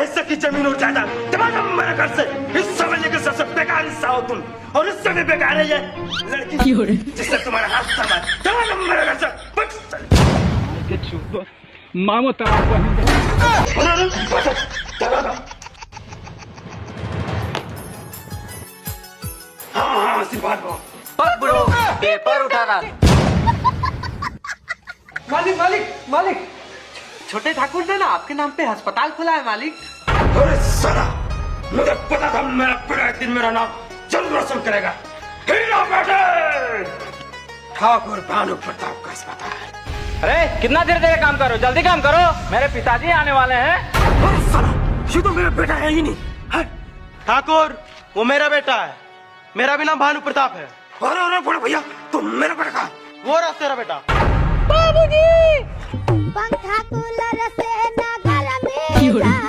पैसे की जमीन और जायदाद तमाम मेरे घर से हिस्सा मिलने के सबसे बेकार हिस्सा हो तुम, और उससे भी बेकार है ये लड़की जिससे तुम्हारा हाथ थामा। तमाम मेरे घर से मामो तराप हाँ आशीर्वाद हो। ब्रो पेपर उठाना। मालिक मालिक मालिक, छोटे ठाकुर ने ना आपके नाम पे अस्पताल खोला है मालिक। अरे साला, मुझे पता था मेरा बेटा एक दिन मेरा नाम जरूर रोशन करेगा। हीरा बेटे, ठाकुर भानु प्रताप का अस्पताल। अरे कितना देर देर काम करो, जल्दी काम करो, मेरे पिताजी आने वाले हैं। अरे साला, ये तो मेरा बेटा है ही नहीं। ठाकुर वो मेरा बेटा है, मेरा भी नाम भानु प्रताप है। अरे अरे बड़े भैया, तुम मेरा बेटा कहाँ? वो रहा तेरा बेटा। बाबूजी, पंखा कूलर से ना घर में